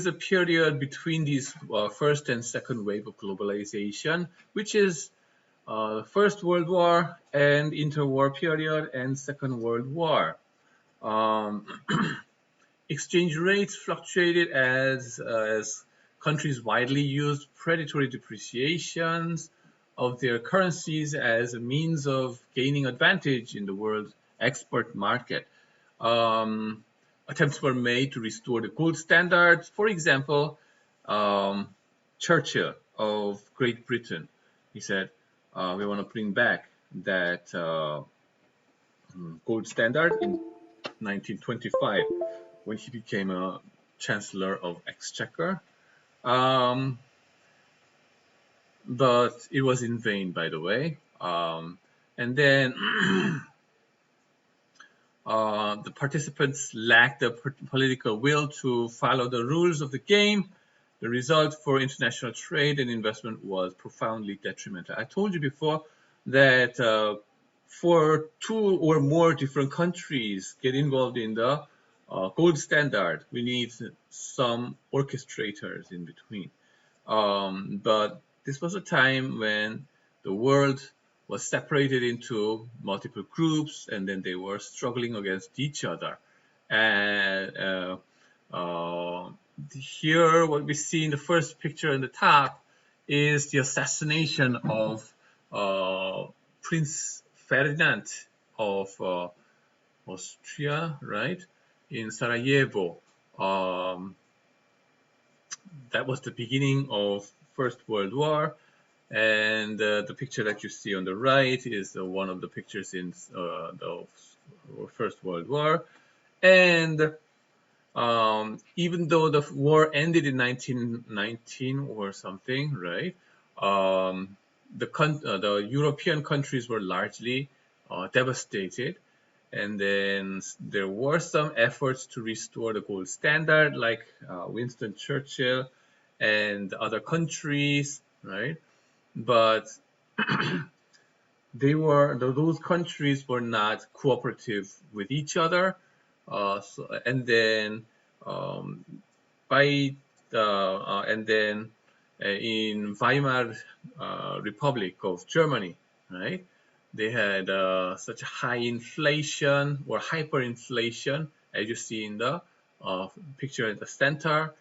a period between these first and second wave of globalization, which is First World War and interwar period and Second World War. Exchange rates fluctuated as countries widely used predatory depreciations of their currencies as a means of gaining advantage in the world export market. Attempts were made to restore the gold standard. For example, Churchill of Great Britain, he said, we want to bring back that gold standard in 1925 when he became a Chancellor of Exchequer. But it was in vain, by the way. And then the participants lacked the political will to follow the rules of the game. The result for international trade and investment was profoundly detrimental. I told you before that for two or more different countries get involved in the gold standard, we need some orchestrators in between. But this was a time when the world was separated into multiple groups, and then they were struggling against each other. And here, what we see in the first picture in the top is the assassination of Prince Ferdinand of Austria, right, in Sarajevo. That was the beginning of First World War. And the picture that you see on the right is one of the pictures in the First World War. And even though the war ended in 1919 or something, right? The European countries were largely devastated. And then there were some efforts to restore the gold standard, like Winston Churchill and other countries, right? But those countries were not cooperative with each other. And then in Weimar Republic of Germany, right? They had such high inflation or hyperinflation, as you see in the picture at the center.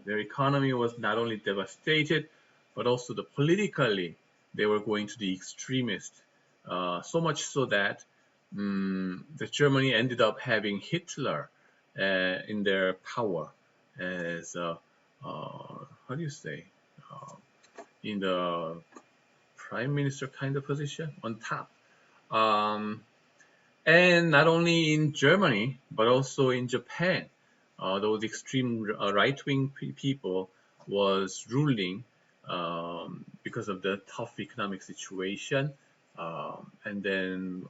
Their economy was not only devastated, but also politically, they were going to the extremist. So much so that the Germany ended up having Hitler in their power as how do you say, in the prime minister kind of position on top. And not only in Germany, but also in Japan. Those extreme right-wing people was ruling because of the tough economic situation. And then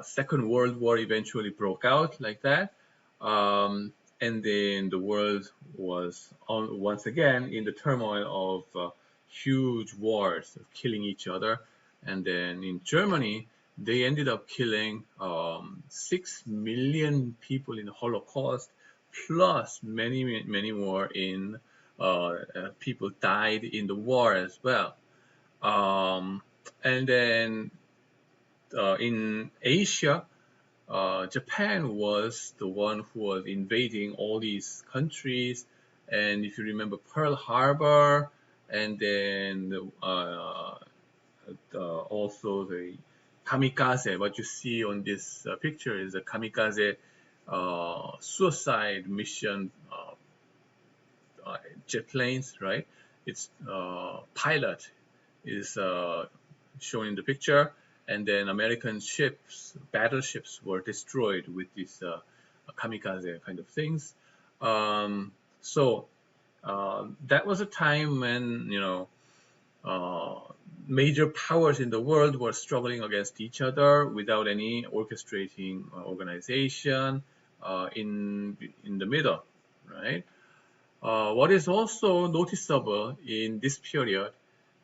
Second World War eventually broke out like that. And then the world was once again in the turmoil of huge wars of killing each other. And then in Germany, they ended up killing 6 million people in the Holocaust, plus many more in people died in the war as well. And then in Asia, Japan was the one who was invading all these countries. And if you remember Pearl Harbor, and then also the kamikaze, what you see on this picture is a kamikaze suicide mission jet planes, right? Its pilot is shown in the picture, and then American battleships were destroyed with these kamikaze kind of things. So that was a time when, major powers in the world were struggling against each other without any orchestrating organization in the middle, right? What is also noticeable in this period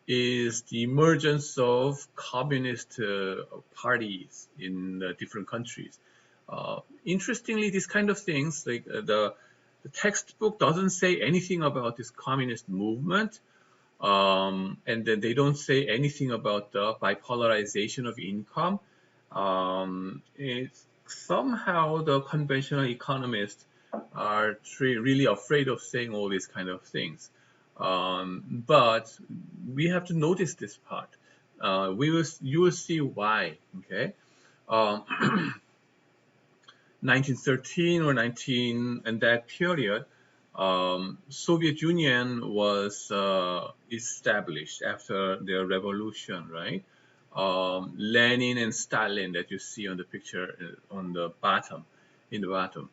is the emergence of communist parties in different countries. Interestingly, these kind of things, like the textbook doesn't say anything about this communist movement, and then they don't say anything about the bipolarization of income. It's somehow the conventional economists are really afraid of saying all these kind of things. But we have to notice this part. You will see why. Okay. Um, 1913 or 19 and that period, Soviet Union was established after the revolution, right? Lenin and Stalin that you see on the picture on the bottom, in the bottom.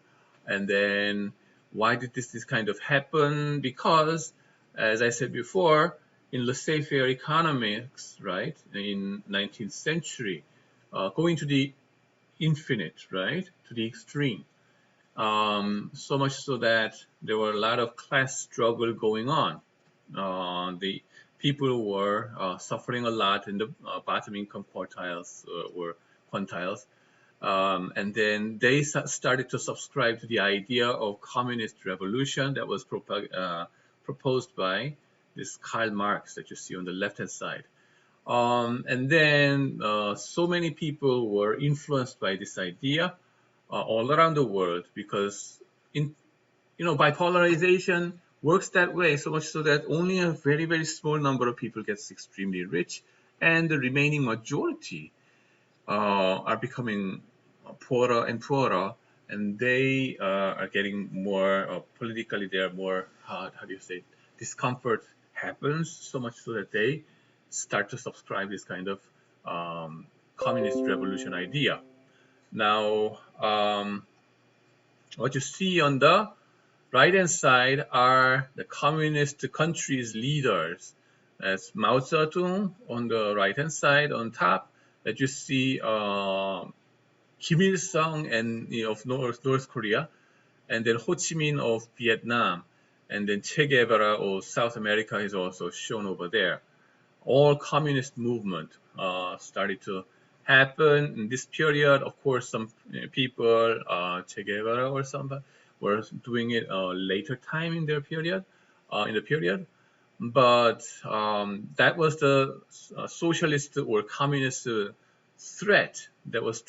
And then why did this kind of happen? Because, as I said before, in laissez-faire economics, right, in 19th century, going to the infinite, right, to the extreme. So much so that there were a lot of class struggle going on. The people were suffering a lot in the bottom income quartiles or quintiles. And then they started to subscribe to the idea of communist revolution that was proposed by this Karl Marx that you see on the left-hand side. And then so many people were influenced by this idea all around the world because bipolarization works that way, so much so that only a very small number of people gets extremely rich, and the remaining majority are becoming poorer and poorer, and they are getting more politically. They are more how do you say, discomfort happens, so much so that they start to subscribe this kind of communist revolution idea. Now, what you see on the right hand side are the communist countries' leaders. That's Mao Zedong on the right hand side on top. That you see Kim Il Sung and of North Korea, and then Ho Chi Minh of Vietnam, and then Che Guevara of South America is also shown over there. All communist movement started to happen in this period. Of course, some people, Che Guevara or somebody, were doing it later time in their period, in the period. But that was the socialist or communist threat that was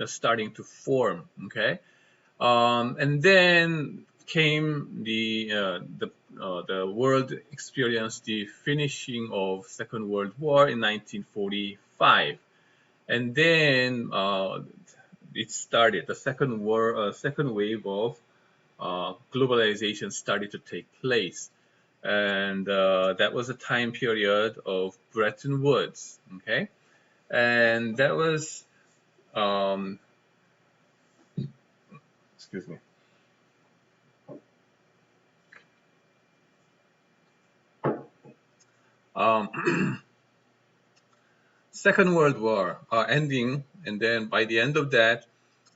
starting to form. Okay, and then came the world experienced the finishing of Second World War in 1945, and then it started the second wave of globalization started to take place, and that was a time period of Bretton Woods. Okay, and that was excuse me. Second World War ending, and then by the end of that,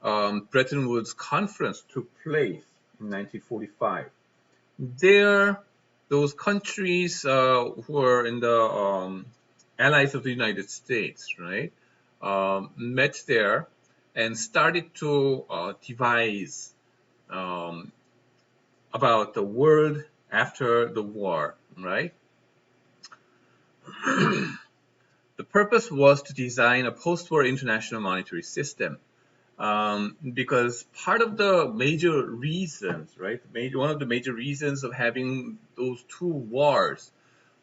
Bretton Woods Conference took place in 1945. There, those countries who were in the allies of the United States, right, met there and started to devise um, about the world after the war, right? The purpose was to design a post-war international monetary system. Because part of the major reasons, right, one of the major reasons of having those two wars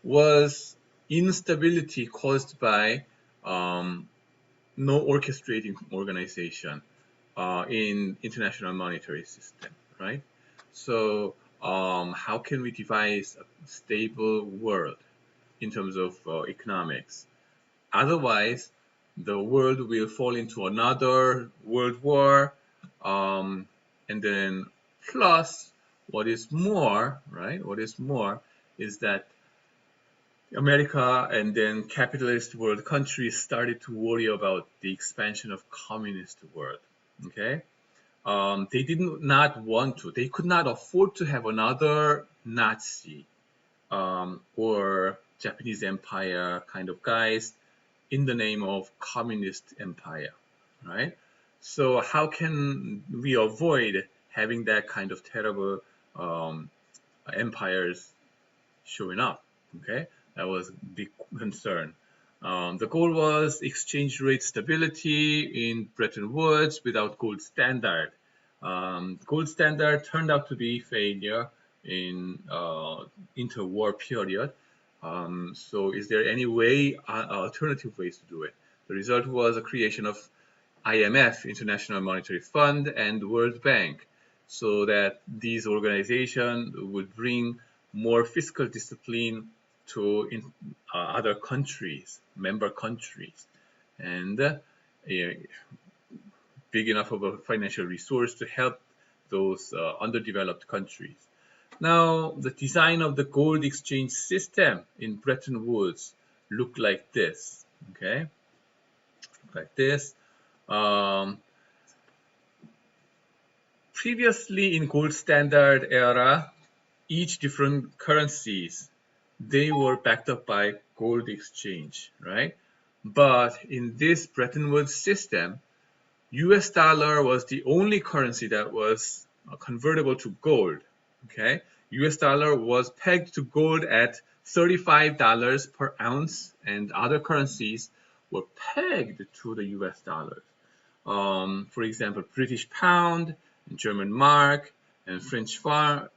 was instability caused by no orchestrating organization in international monetary system, right? So how can we devise a stable world in terms of economics? Otherwise, the world will fall into another world war. And then plus, what is more, right? What is more is that America and then capitalist world countries started to worry about the expansion of communist world. Okay, they did not want to. They could not afford to have another Nazi or Japanese Empire kind of guys in the name of communist empire, right? So how can we avoid having that kind of terrible empires showing up? Okay, that was a big concern. The goal was exchange rate stability in Bretton Woods without gold standard. Gold standard turned out to be failure in interwar period. So is there any way, alternative ways to do it? The result was a creation of IMF, International Monetary Fund, and World Bank, so that these organizations would bring more fiscal discipline to other countries, member countries, and big enough of a financial resource to help those underdeveloped countries. Now, the design of the gold exchange system in Bretton Woods looked like this, okay? Like this. Um, Previously in gold standard era, each different currencies, they were backed up by gold exchange, right? But in this Bretton Woods system, US dollar was the only currency that was convertible to gold, okay? US dollar was pegged to gold at $35 per ounce, and other currencies were pegged to the US dollar. For example, British pound, German mark, and French franc,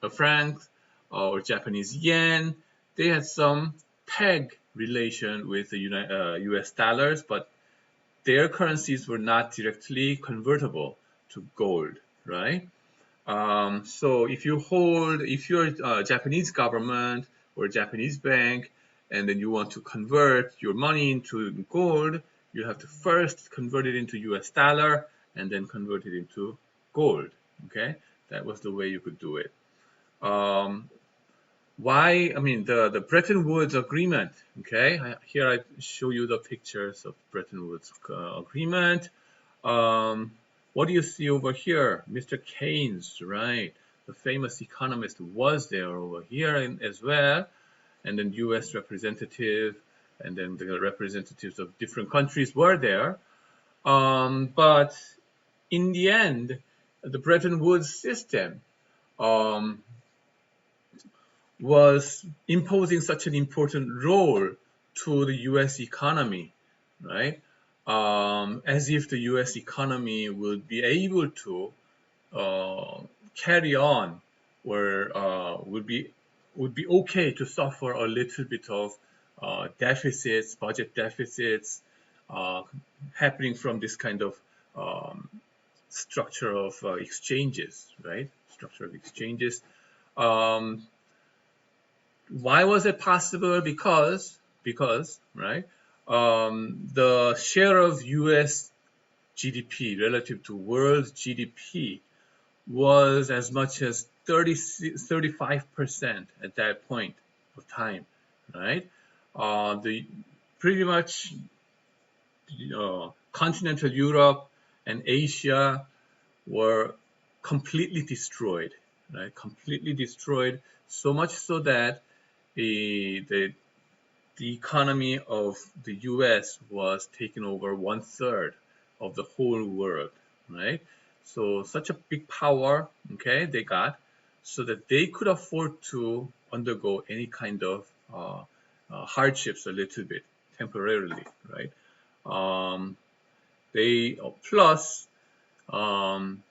or Japanese yen. They had some peg relation with the US dollars, but their currencies were not directly convertible to gold, right? So if you're a Japanese government or a Japanese bank, and then you want to convert your money into gold, you have to first convert it into US dollar and then convert it into gold. Okay, that was the way you could do it. Um, why? I mean, the Bretton Woods Agreement. Okay, here I show you the pictures of Bretton Woods Agreement. Um, what do you see over here? Mr. Keynes, right? The famous economist was there over here as well. And then US representative, and then the representatives of different countries were there. But in the end, the Bretton Woods system um, was imposing such an important role to the US economy, right? As if the US economy would be able to carry on, or would be okay to suffer a little bit of deficits, budget deficits, uh, happening from this kind of um, structure of exchanges, right? Structure of exchanges. Um, why was it possible? Because right, the share of U.S. GDP relative to world GDP was as much as 35% at that point of time, right? The pretty much continental Europe and Asia were completely destroyed, right? Completely destroyed, so much so that the economy of the US was taking over 1/3 of the whole world, right? So such a big power, okay, they got, so that they could afford to undergo any kind of hardships a little bit temporarily, right? Um, they plus um,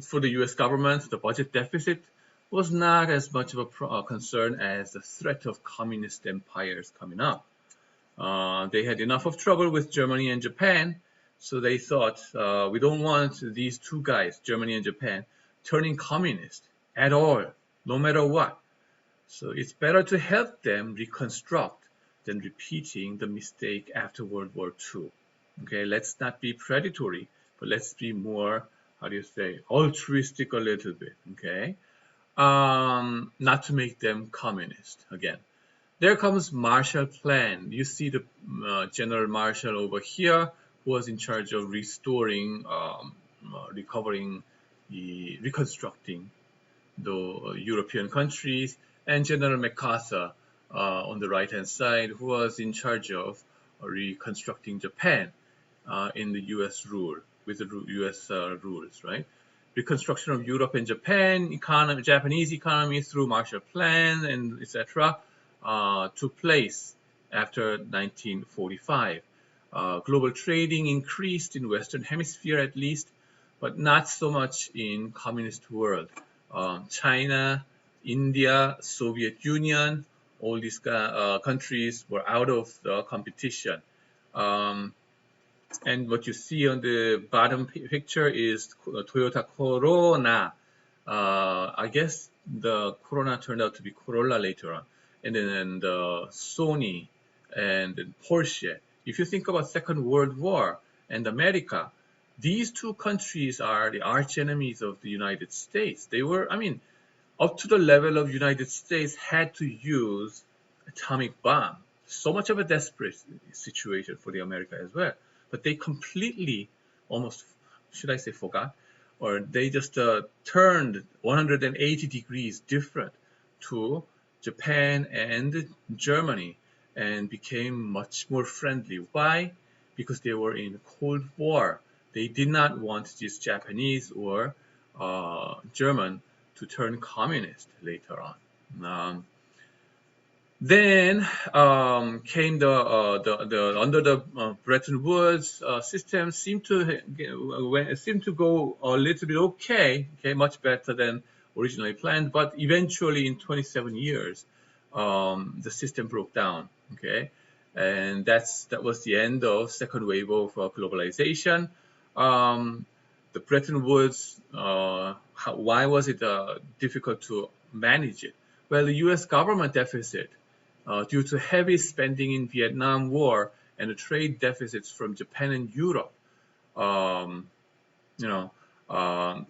for the U.S. government, the budget deficit was not as much of a concern as the threat of communist empires coming up. They had enough of trouble with Germany and Japan, so they thought, we don't want these two guys, Germany and Japan, turning communist at all, no matter what. So it's better to help them reconstruct than repeating the mistake after World War II. Okay, let's not be predatory, but let's be more, how do you say, altruistic a little bit. Okay, not to make them communist again. There comes Marshall Plan. You see the General Marshall over here, who was in charge of restoring, recovering, reconstructing the European countries, and General MacArthur on the right-hand side, who was in charge of reconstructing Japan. in the U.S. rule, with the U.S. rules, right? Reconstruction of Europe and Japan Japanese economy through Marshall Plan and etc. Took place after 1945. Global trading increased in Western Hemisphere at least, but not so much in communist world. China, India, Soviet Union, all these countries were out of the competition. Um, and what you see on the bottom picture is Toyota Corona. I guess the Corona turned out to be Corolla later on. And then the Sony and then Porsche. If you think about Second World War and America, these two countries are the arch enemies of the United States. They were, I mean, up to the level of United States had to use atomic bomb. So much of a desperate situation for the America as well. But they completely, almost, should I say forgot, or they just turned 180 degrees different to Japan and Germany and became much more friendly. Why? Because they were in Cold War. They did not want these Japanese or German to turn communist later on. Then came the under the Bretton Woods system seemed to go a little bit okay, much better than originally planned, but eventually in 27 years the system broke down, okay, and that was the end of second wave of globalization. The Bretton Woods, why was it difficult to manage it? Well, the U.S. government deficit due to heavy spending in Vietnam War and the trade deficits from Japan and Europe. Um, you know,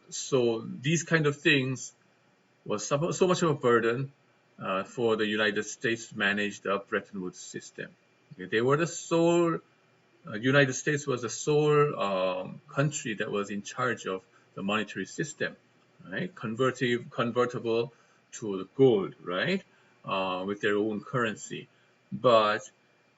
so these kind of things was so much of a burden for the United States to manage the Bretton Woods system. Okay, they were the sole. United States was the sole country that was in charge of the monetary system, right? Convertible to the gold, right? With their own currency. But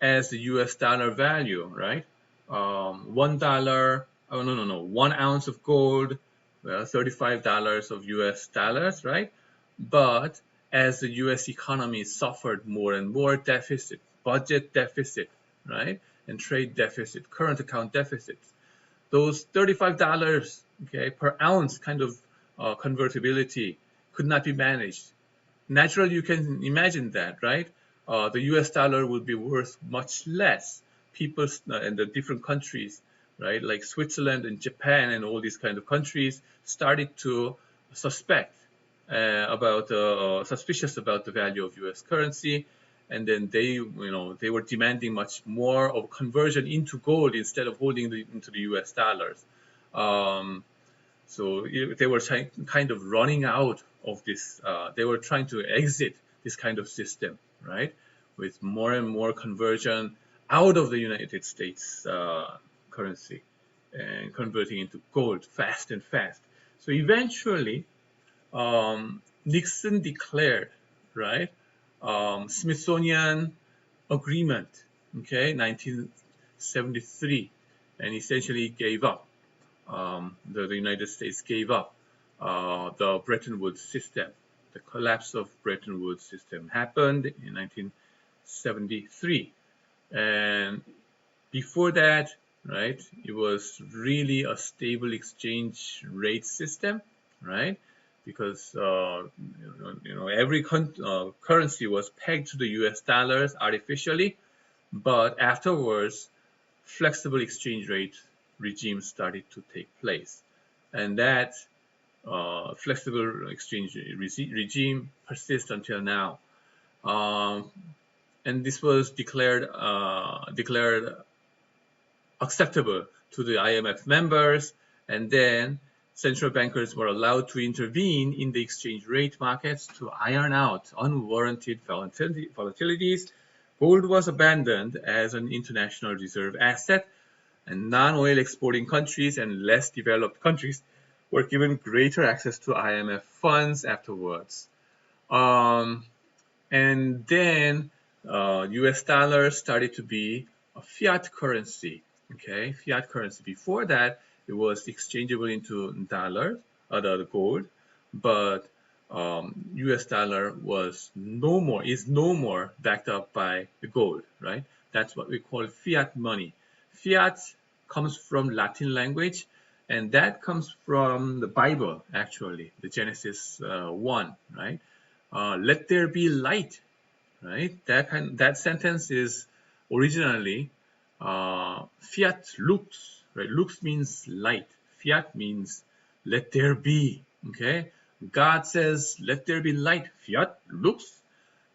as the US dollar value, right? $1, oh, no, 1 ounce of gold, well, $35 of US dollars, right? But as the US economy suffered more and more deficit, budget deficit, right? And trade deficit, current account deficits, those $35, okay, per ounce kind of convertibility could not be managed. Naturally, you can imagine that, right? The US dollar would be worth much less. People in the different countries, right, like Switzerland and Japan and all these kind of countries started to suspect suspicious about the value of US currency. And then they were demanding much more of conversion into gold instead of holding into the US dollars. So they were kind of running out of this. They were trying to exit this kind of system, right? With more and more conversion out of the United States currency and converting into gold fast and fast. So eventually, Nixon declared, right, Smithsonian Agreement, okay, 1973, and essentially gave up. The United States gave up the Bretton Woods system. The collapse of Bretton Woods system happened in 1973, and before that, right, it was really a stable exchange rate system, right? Because every currency was pegged to the U.S. dollars artificially, but afterwards, flexible exchange rate regime started to take place, and that flexible exchange regime persists until now. And this was declared acceptable to the IMF members, and then central bankers were allowed to intervene in the exchange rate markets to iron out unwarranted volatilities. Gold was abandoned as an international reserve asset, and non-oil exporting countries and less developed countries were given greater access to IMF funds afterwards. And then US dollar started to be a fiat currency. Okay, fiat currency. Before that, it was exchangeable into dollars, the gold, but U.S. dollar was is no more backed up by the gold, right? That's what we call fiat money. Fiat comes from Latin language, and that comes from the Bible, actually, the Genesis 1, right? Let there be light, right? That sentence is originally fiat lux, right? Lux means light. Fiat means let there be. Okay, God says let there be light. Fiat lux,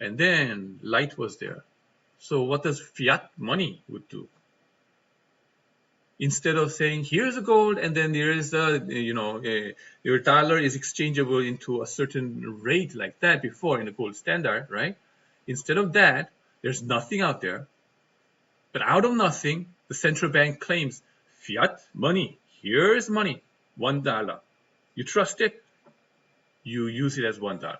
and then light was there. So what does fiat money would do? Instead of saying here's a gold and then there is your dollar is exchangeable into a certain rate like that before in the gold standard, right? Instead of that, there's nothing out there. But out of nothing, the central bank claims fiat money. Here's money, $1. You trust it, you use it as $1.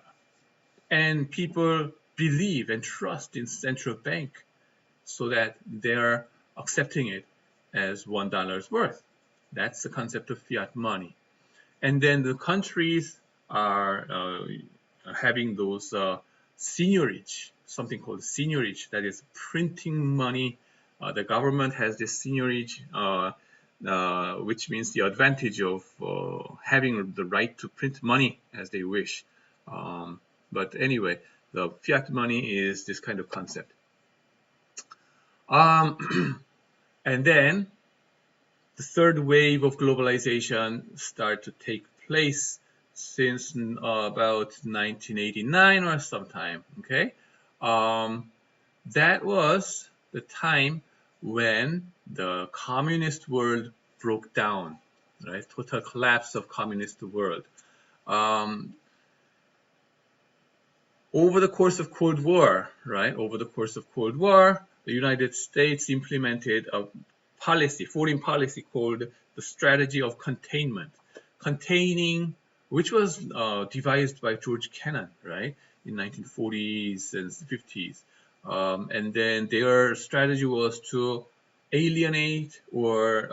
And people believe and trust in central bank so that they're accepting it as $1 worth. That's the concept of fiat money. And then the countries are having those seigniorage, something called seigniorage, that is printing money. The government has this seigniorage, which means the advantage of having the right to print money as they wish. But anyway, the fiat money is this kind of concept. And then the third wave of globalization started to take place since about 1989 or sometime. Okay, that was the time when the communist world broke down, right? Total collapse of communist world. Um, over the course of Cold War, right? Over the course of Cold War, the United States implemented a policy, foreign policy called the Strategy of Containment, containing, which was devised by George Kennan, right, in 1940s and 50s. And then their strategy was to alienate or,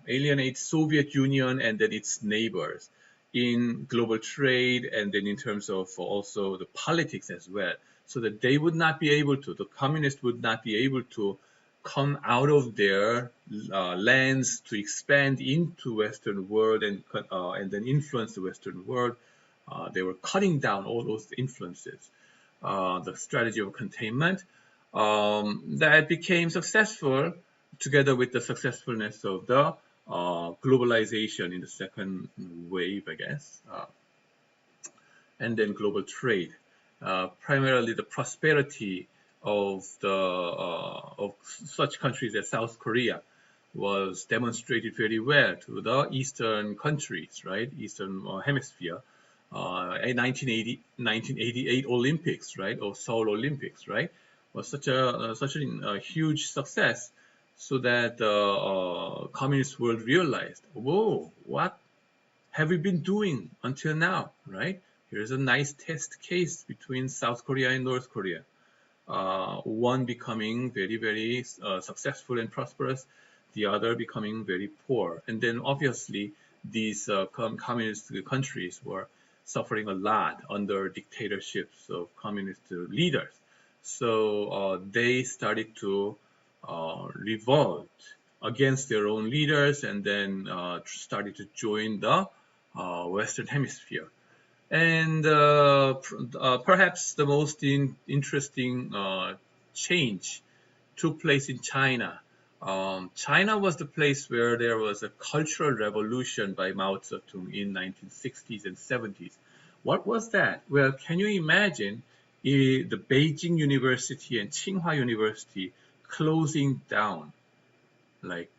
alienate Soviet Union and then its neighbors in global trade and then in terms of also the politics as well, so that they would not be able to, the communists would not be able to come out of their lands to expand into Western world and then influence the Western world. They were cutting down all those influences. The strategy of containment that became successful together with the successfulness of the globalization in the second wave, I guess, and then global trade. Primarily the prosperity of such countries as South Korea was demonstrated very well to the Eastern countries, right? Eastern Hemisphere. In 1988 Olympics, right, or Seoul Olympics, right, was such a huge success, so that the communist world realized, whoa, what have we been doing until now, right? Here's a nice test case between South Korea and North Korea. One becoming very, very successful and prosperous, the other becoming very poor. And then obviously these communist countries were suffering a lot under dictatorships of communist leaders. So they started to revolt against their own leaders and then started to join the Western Hemisphere. And perhaps the most interesting change took place in China. China was the place where there was a cultural revolution by Mao Zedong in 1960s and 70s. What was that? Well, can you imagine the Beijing University and Tsinghua University closing down? Like,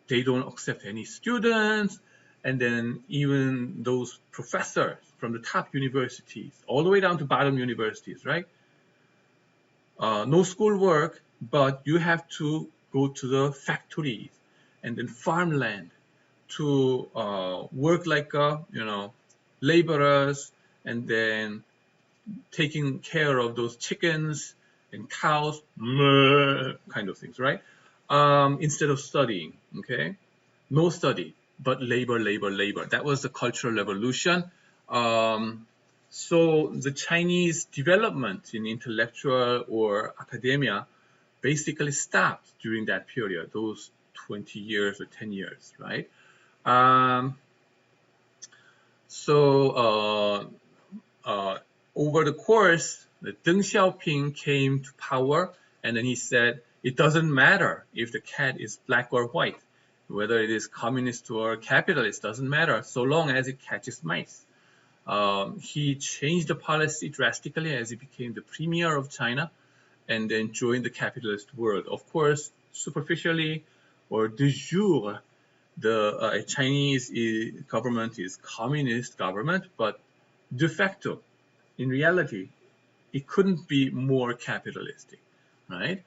they don't accept any students, and then even those professors from the top universities, all the way down to bottom universities, right? No school work, but you have to go to the factories and then farmland to work like laborers, and then taking care of those chickens and cows, kind of things, right? instead of studying. Okay, no study, but labor, labor, labor. That was the Cultural Revolution. So the Chinese development in intellectual or academia basically stopped during that period, those 20 years or 10 years, right? Um, so over the course, Deng Xiaoping came to power, and then he said, it doesn't matter if the cat is black or white, whether it is communist or capitalist, doesn't matter, so long as it catches mice. He changed the policy drastically as he became the premier of China and then joined the capitalist world. Of course, superficially or de jure, the Chinese government is communist government, but de facto, in reality, it couldn't be more capitalistic, right?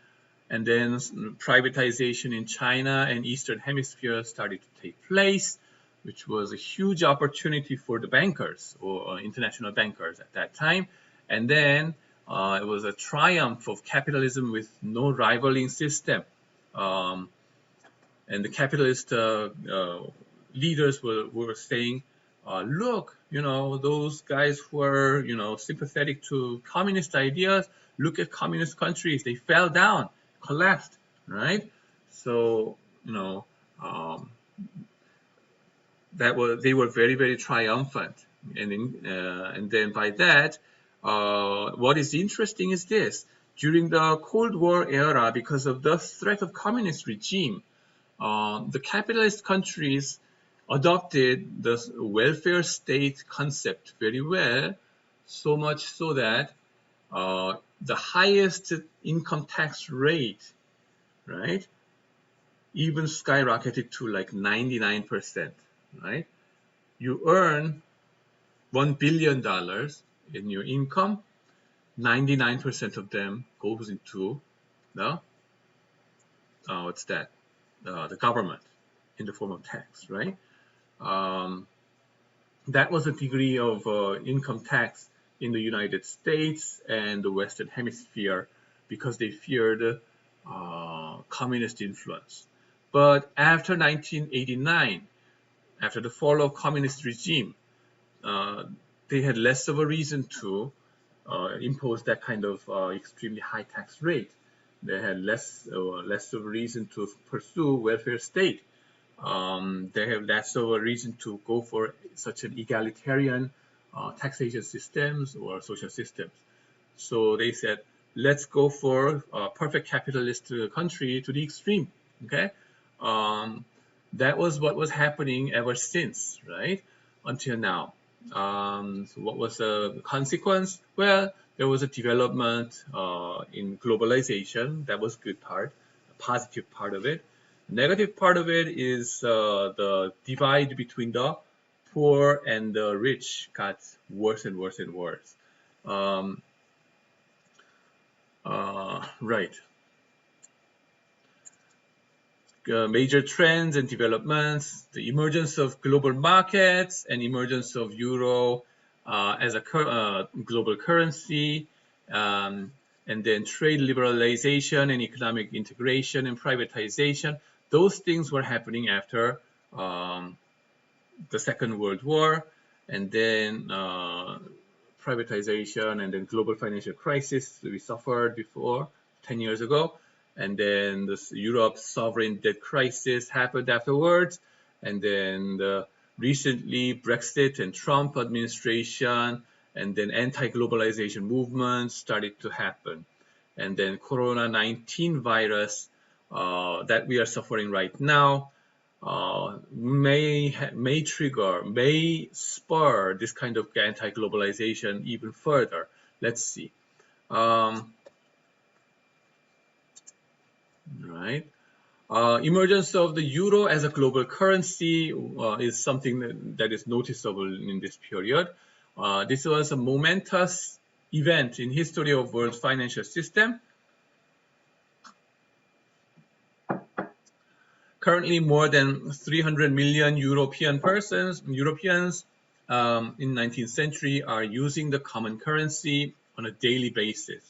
And then privatization in China and Eastern Hemisphere started to take place, which was a huge opportunity for the bankers or international bankers at that time. And then it was a triumph of capitalism with no rivaling system. And the capitalist leaders were saying, look, those guys who are, sympathetic to communist ideas, look at communist countries, they fell down, collapsed, right? So, um, they were very, very triumphant. And then by that, what is interesting is this: during the Cold War era, because of the threat of communist regime, the capitalist countries adopted the welfare state concept very well, so much so that the highest income tax rate, right, even skyrocketed to like 99%, right? You earn $1 billion in your income, 99% of them goes into the, what's that? The government in the form of tax, right? That was a degree of income tax in the United States and the Western Hemisphere because they feared communist influence. But after 1989, after the fall of communist regime, they had less of a reason to impose that kind of extremely high tax rate. They had less of a reason to pursue welfare state. They have less of a reason to go for such an egalitarian taxation systems or social systems. So they said, let's go for a perfect capitalist country to the extreme. Okay, that was what was happening ever since, right, until now. So what was the consequence? Well, there was a development in globalization. That was good part, a positive part of it. Negative part of it is the divide between the poor and the rich got worse and worse and worse. Right. Major trends and developments, the emergence of global markets and emergence of euro as a global currency, and then trade liberalization and economic integration and privatization. Those things were happening after the Second World War, and then privatization and then global financial crisis we suffered before 10 years ago. And then this Europe's sovereign debt crisis happened afterwards. And then recently Brexit and Trump administration and then anti-globalization movements started to happen. And then Corona-19 virus that we are suffering right now may spur this kind of anti-globalization even further. Let's see. Right. Emergence of the euro as a global currency is something that is noticeable in this period. This was a momentous event in history of world financial system. Currently, more than 300 million Europeans in 19th century are using the common currency on a daily basis.